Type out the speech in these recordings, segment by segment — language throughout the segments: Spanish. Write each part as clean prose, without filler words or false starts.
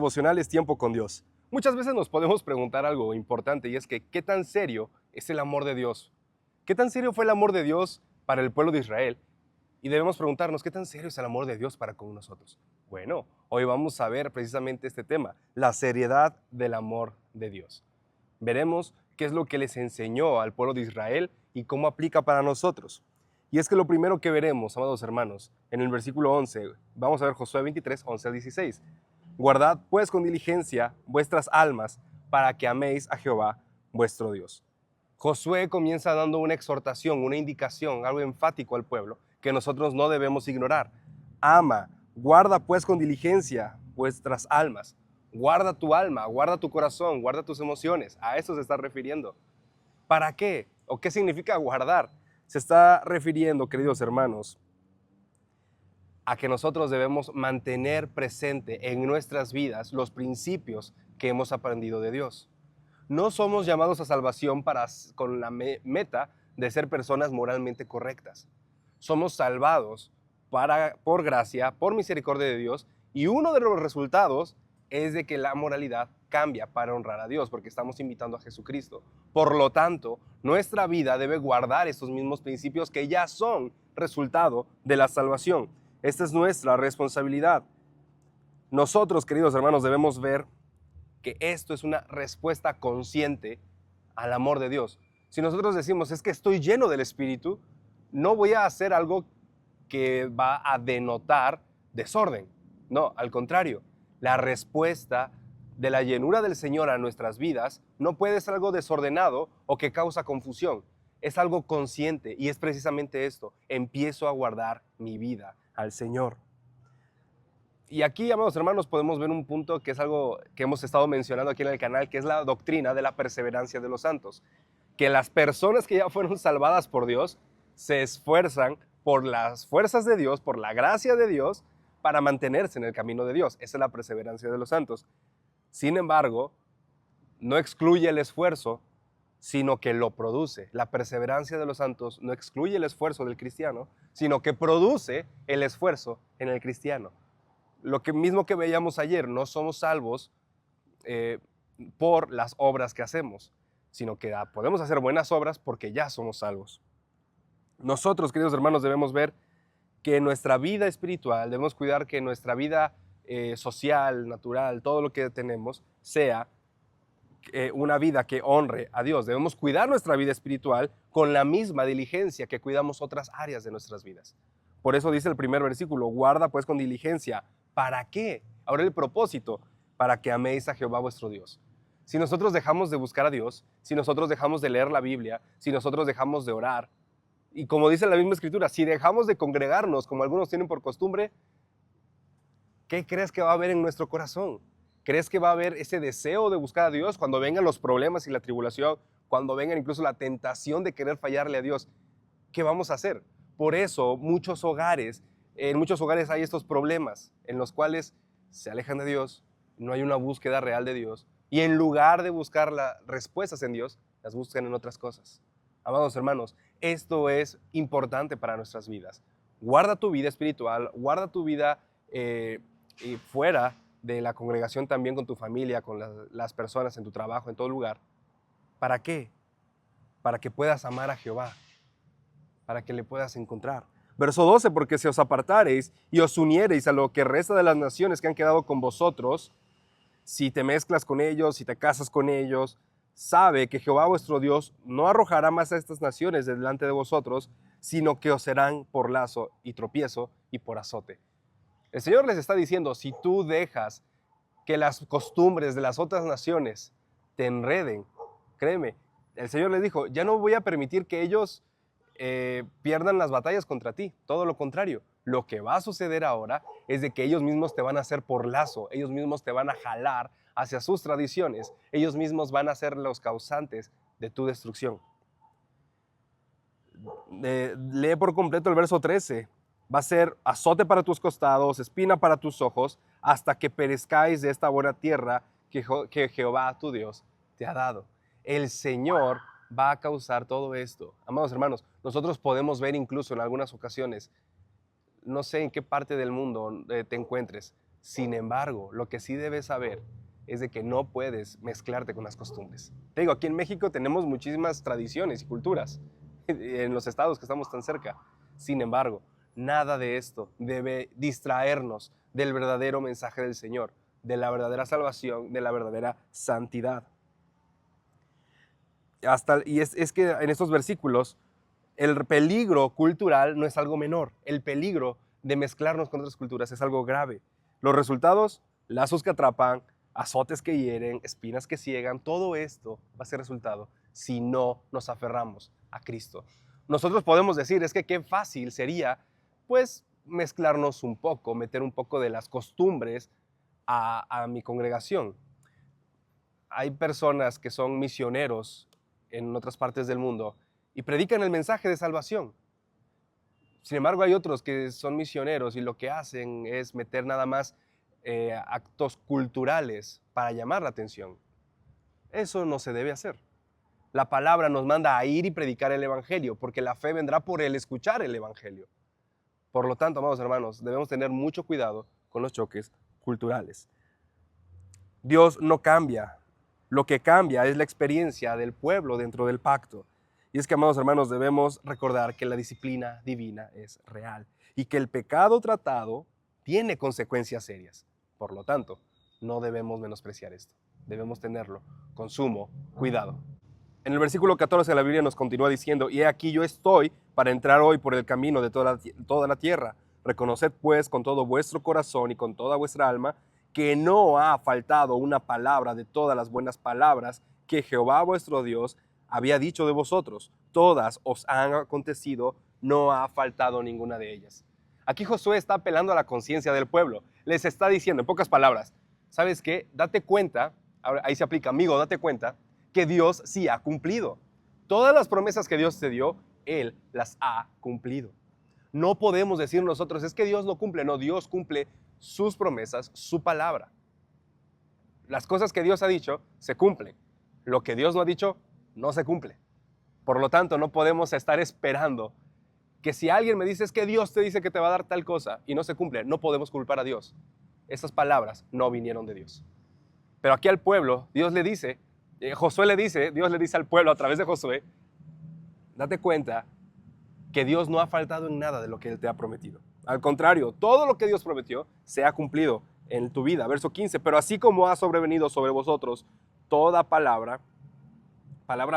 devocionales Tiempo con Dios. Muchas veces nos podemos preguntar algo importante y es que ¿qué tan serio es el amor de Dios? ¿Qué tan serio fue el amor de Dios para el pueblo de Israel? Y debemos preguntarnos, ¿qué tan serio es el amor de Dios para con nosotros? Bueno, hoy vamos a ver precisamente este tema, la seriedad del amor de Dios. Veremos qué es lo que les enseñó al pueblo de Israel y cómo aplica para nosotros. Y es que lo primero que veremos, amados hermanos, en el versículo 11, vamos a ver Josué 23, 11 al 16. Guardad pues con diligencia vuestras almas para que améis a Jehová vuestro Dios. Josué comienza dando una exhortación, una indicación, algo enfático al pueblo que nosotros no debemos ignorar. Ama, guarda pues con diligencia vuestras almas. Guarda tu alma, guarda tu corazón, guarda tus emociones. A eso se está refiriendo. ¿Para qué? ¿O qué significa guardar? Se está refiriendo, queridos hermanos, a que nosotros debemos mantener presente en nuestras vidas los principios que hemos aprendido de Dios. No somos llamados a salvación con la meta de ser personas moralmente correctas. Somos salvados por gracia, por misericordia de Dios, y uno de los resultados es de que la moralidad cambia para honrar a Dios, porque estamos invitando a Jesucristo. Por lo tanto, nuestra vida debe guardar estos mismos principios que ya son resultado de la salvación. Esta es nuestra responsabilidad. Nosotros, queridos hermanos, debemos ver que esto es una respuesta consciente al amor de Dios. Si nosotros decimos, es que estoy lleno del Espíritu, no voy a hacer algo que va a denotar desorden. No, al contrario, la respuesta de la llenura del Señor a nuestras vidas no puede ser algo desordenado o que causa confusión. Es algo consciente y es precisamente esto. Empiezo a guardar mi vida al Señor. Y aquí, amados hermanos, podemos ver un punto que es algo que hemos estado mencionando aquí en el canal, que es la doctrina de la perseverancia de los santos. Que las personas que ya fueron salvadas por Dios se esfuerzan por las fuerzas de Dios, por la gracia de Dios, para mantenerse en el camino de Dios. Esa es la perseverancia de los santos. Sin embargo, no excluye el esfuerzo, sino que lo produce. La perseverancia de los santos no excluye el esfuerzo del cristiano, sino que produce el esfuerzo en el cristiano. Lo que mismo que veíamos ayer, no somos salvos por las obras que hacemos, sino que podemos hacer buenas obras porque ya somos salvos. Nosotros, queridos hermanos, debemos ver que nuestra vida espiritual, debemos cuidar que nuestra vida social, natural, todo lo que tenemos, sea una vida que honre a Dios. Debemos cuidar nuestra vida espiritual con la misma diligencia que cuidamos otras áreas de nuestras vidas. Por eso dice el primer versículo, guarda pues con diligencia. ¿Para qué? Ahora el propósito, para que améis a Jehová vuestro Dios. Si nosotros dejamos de buscar a Dios, si nosotros dejamos de leer la Biblia, si nosotros dejamos de orar, y como dice la misma Escritura, si dejamos de congregarnos como algunos tienen por costumbre, ¿qué crees que va a haber en nuestro corazón? ¿Crees que va a haber ese deseo de buscar a Dios cuando vengan los problemas y la tribulación, cuando vengan incluso la tentación de querer fallarle a Dios? ¿Qué vamos a hacer? Por eso en muchos hogares hay estos problemas en los cuales se alejan de Dios, no hay una búsqueda real de Dios, y en lugar de buscar las respuestas en Dios, las buscan en otras cosas. Amados hermanos, esto es importante para nuestras vidas. Guarda tu vida espiritual, guarda tu vida y fuera de la congregación también con tu familia, con las personas en tu trabajo, en todo lugar. ¿Para qué? Para que puedas amar a Jehová, para que le puedas encontrar. Verso 12, porque si os apartareis y os uniereis a lo que resta de las naciones que han quedado con vosotros, si te mezclas con ellos, si te casas con ellos, sabe que Jehová vuestro Dios no arrojará más a estas naciones de delante de vosotros, sino que os serán por lazo y tropiezo y por azote. El Señor les está diciendo, si tú dejas que las costumbres de las otras naciones te enreden, créeme, el Señor les dijo, ya no voy a permitir que ellos pierdan las batallas contra ti, todo lo contrario. Lo que va a suceder ahora es de que ellos mismos te van a hacer por lazo, ellos mismos te van a jalar hacia sus tradiciones, ellos mismos van a ser los causantes de tu destrucción. Lee por completo el verso 13. Va a ser azote para tus costados, espina para tus ojos, hasta que perezcáis de esta buena tierra que Jehová tu Dios te ha dado. El Señor va a causar todo esto. Amados hermanos, nosotros podemos ver incluso en algunas ocasiones, no sé en qué parte del mundo te encuentres, Sin embargo, lo que sí debes saber es de que no puedes mezclarte con las costumbres. Te digo, aquí en México tenemos muchísimas tradiciones y culturas, en los estados que estamos tan cerca. Sin embargo, nada de esto debe distraernos del verdadero mensaje del Señor, de la verdadera salvación, de la verdadera santidad. Es que en estos versículos el peligro cultural no es algo menor. El peligro de mezclarnos con otras culturas es algo grave. Los resultados, lazos que atrapan, azotes que hieren, espinas que ciegan, todo esto va a ser resultado si no nos aferramos a Cristo. Nosotros podemos decir, es que qué fácil sería, pues, mezclarnos un poco, meter un poco de las costumbres a mi congregación. Hay personas que son misioneros en otras partes del mundo y predican el mensaje de salvación. Sin embargo, hay otros que son misioneros y lo que hacen es meter nada más actos culturales para llamar la atención. Eso no se debe hacer. La palabra nos manda a ir y predicar el evangelio, porque la fe vendrá por el escuchar el evangelio. Por lo tanto, amados hermanos, debemos tener mucho cuidado con los choques culturales. Dios no cambia. Lo que cambia es la experiencia del pueblo dentro del pacto. Y es que, amados hermanos, debemos recordar que la disciplina divina es real y que el pecado tratado tiene consecuencias serias. Por lo tanto, no debemos menospreciar esto. Debemos tenerlo con sumo cuidado. En el versículo 14 la Biblia nos continúa diciendo, y he aquí yo estoy para entrar hoy por el camino de toda la tierra. Reconoced pues con todo vuestro corazón y con toda vuestra alma que no ha faltado una palabra de todas las buenas palabras que Jehová vuestro Dios había dicho de vosotros. Todas os han acontecido, no ha faltado ninguna de ellas. Aquí Josué está apelando a la conciencia del pueblo. Les está diciendo, en pocas palabras, ¿sabes qué? Date cuenta, ahí se aplica, amigo, date cuenta, que Dios sí ha cumplido. Todas las promesas que Dios te dio, Él las ha cumplido. No podemos decir nosotros, es que Dios no cumple. No, Dios cumple sus promesas, su palabra. Las cosas que Dios ha dicho, se cumplen. Lo que Dios no ha dicho, no se cumple. Por lo tanto, no podemos estar esperando que si alguien me dice, es que Dios te dice que te va a dar tal cosa y no se cumple, no podemos culpar a Dios. Esas palabras no vinieron de Dios. Pero aquí al pueblo, Dios le dice, Dios le dice al pueblo a través de Josué, date cuenta que Dios no ha faltado en nada de lo que Él te ha prometido. Al contrario, todo lo que Dios prometió se ha cumplido en tu vida. Verso 15, pero así como ha sobrevenido sobre vosotros toda palabra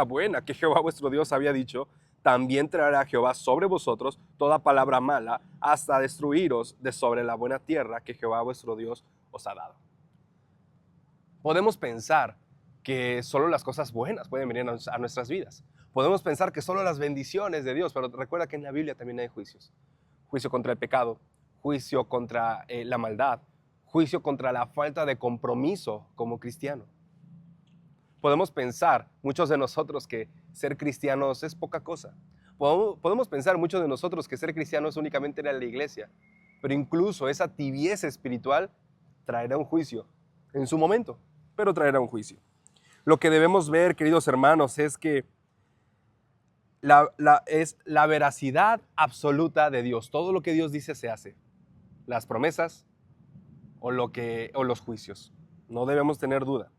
buena que Jehová vuestro Dios había dicho, también traerá Jehová sobre vosotros toda palabra mala hasta destruiros de sobre la buena tierra que Jehová vuestro Dios os ha dado. Podemos pensar que solo las cosas buenas pueden venir a nuestras vidas. Podemos pensar que solo las bendiciones de Dios, pero recuerda que en la Biblia también hay juicios. Juicio contra el pecado, juicio contra la maldad, juicio contra la falta de compromiso como cristiano. Podemos pensar, muchos de nosotros, que ser cristianos es poca cosa. Podemos pensar, muchos de nosotros, que ser cristianos únicamente era la iglesia. Pero incluso esa tibieza espiritual traerá un juicio en su momento, pero traerá un juicio. Lo que debemos ver, queridos hermanos, es que es la veracidad absoluta de Dios. Todo lo que Dios dice se hace. Las promesas o los juicios. No debemos tener duda.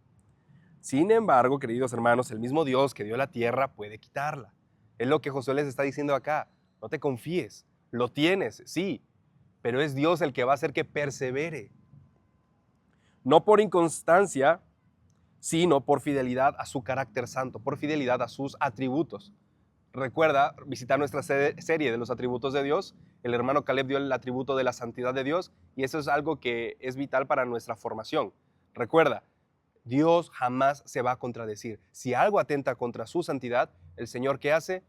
Sin embargo, queridos hermanos, el mismo Dios que dio la tierra puede quitarla. Es lo que Josué les está diciendo acá. No te confíes. Lo tienes, sí, pero es Dios el que va a hacer que persevere. No por inconstancia, sino por fidelidad a su carácter santo, por fidelidad a sus atributos. Recuerda visitar nuestra serie de los atributos de Dios. El hermano Caleb dio el atributo de la santidad de Dios y eso es algo que es vital para nuestra formación. Recuerda, Dios jamás se va a contradecir. Si algo atenta contra su santidad, el Señor, ¿qué hace?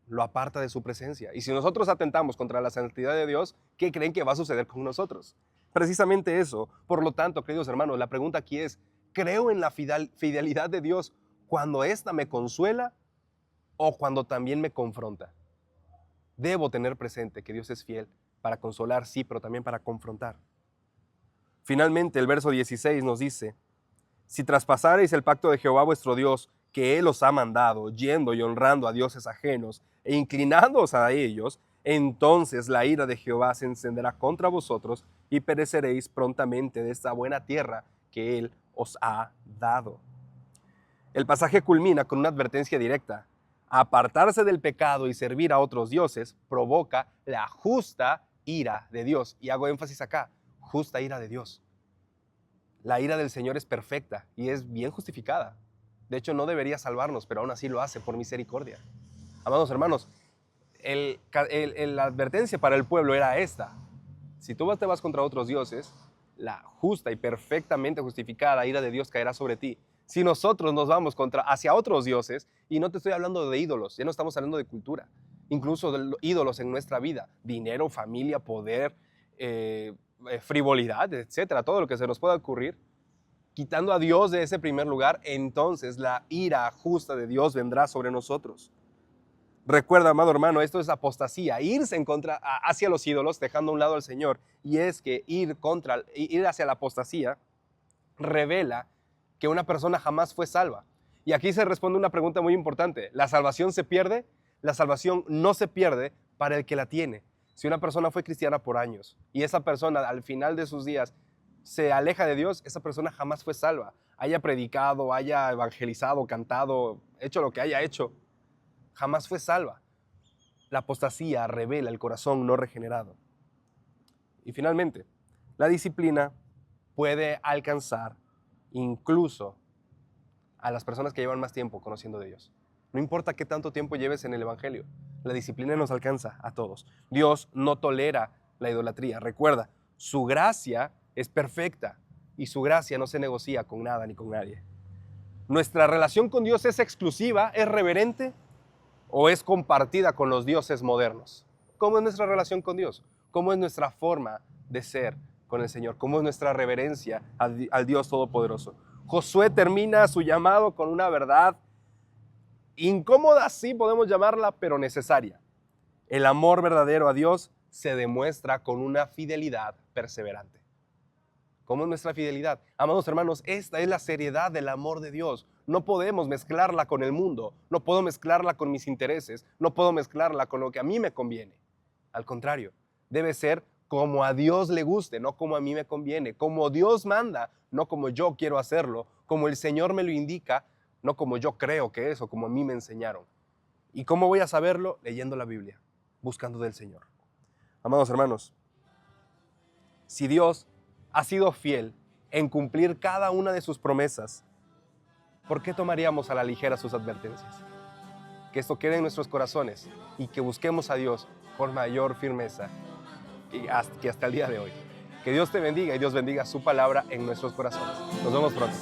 Lo aparta de su presencia. Y si nosotros atentamos contra la santidad de Dios, ¿qué creen que va a suceder con nosotros? Precisamente eso. Por lo tanto, queridos hermanos, la pregunta aquí es, ¿creo en la fidelidad de Dios cuando ésta me consuela o cuando también me confronta? Debo tener presente que Dios es fiel para consolar, sí, pero también para confrontar. Finalmente, el verso 16 nos dice, si traspasareis el pacto de Jehová vuestro Dios, que Él os ha mandado, yendo y honrando a dioses ajenos e inclinándoos a ellos, entonces la ira de Jehová se encenderá contra vosotros y pereceréis prontamente de esta buena tierra que Él os ha dado. El pasaje culmina con una advertencia directa. Apartarse del pecado y servir a otros dioses provoca la justa ira de Dios. Y hago énfasis acá, justa ira de Dios. La ira del Señor es perfecta y es bien justificada. De hecho, no debería salvarnos, pero aún así lo hace por misericordia. Amados hermanos, la advertencia para el pueblo era esta. Si tú te vas contra otros dioses, la justa y perfectamente justificada ira de Dios caerá sobre ti. Si nosotros nos vamos hacia otros dioses, y no te estoy hablando de ídolos, ya no estamos hablando de cultura, incluso de ídolos en nuestra vida, dinero, familia, poder, frivolidad, etcétera, todo lo que se nos pueda ocurrir, quitando a Dios de ese primer lugar, entonces la ira justa de Dios vendrá sobre nosotros. Recuerda, amado hermano, esto es apostasía, irse hacia los ídolos, dejando a un lado al Señor. Y es que ir hacia la apostasía revela que una persona jamás fue salva. Y aquí se responde una pregunta muy importante. ¿La salvación se pierde? La salvación no se pierde para el que la tiene. Si una persona fue cristiana por años y esa persona al final de sus días se aleja de Dios, esa persona jamás fue salva. Haya predicado, haya evangelizado, cantado, hecho lo que haya hecho, jamás fue salva. La apostasía revela el corazón no regenerado. Y finalmente, la disciplina puede alcanzar incluso a las personas que llevan más tiempo conociendo de Dios. No importa qué tanto tiempo lleves en el Evangelio, la disciplina nos alcanza a todos. Dios no tolera la idolatría. Recuerda, su gracia es perfecta y su gracia no se negocia con nada ni con nadie. ¿Nuestra relación con Dios es exclusiva, es reverente o es compartida con los dioses modernos? ¿Cómo es nuestra relación con Dios? ¿Cómo es nuestra forma de ser con el Señor? ¿Cómo es nuestra reverencia al Dios Todopoderoso? Josué termina su llamado con una verdad incómoda, sí podemos llamarla, pero necesaria. El amor verdadero a Dios se demuestra con una fidelidad perseverante. ¿Cómo es nuestra fidelidad? Amados hermanos, esta es la seriedad del amor de Dios. No podemos mezclarla con el mundo, no puedo mezclarla con mis intereses, no puedo mezclarla con lo que a mí me conviene. Al contrario, debe ser como a Dios le guste, no como a mí me conviene, como Dios manda, no como yo quiero hacerlo, como el Señor me lo indica, no como yo creo que es o como a mí me enseñaron. ¿Y cómo voy a saberlo? Leyendo la Biblia, buscando del Señor. Amados hermanos, si Dios ha sido fiel en cumplir cada una de sus promesas, ¿por qué tomaríamos a la ligera sus advertencias? Que esto quede en nuestros corazones y que busquemos a Dios con mayor firmeza que hasta el día de hoy. Que Dios te bendiga y Dios bendiga su palabra en nuestros corazones. Nos vemos pronto.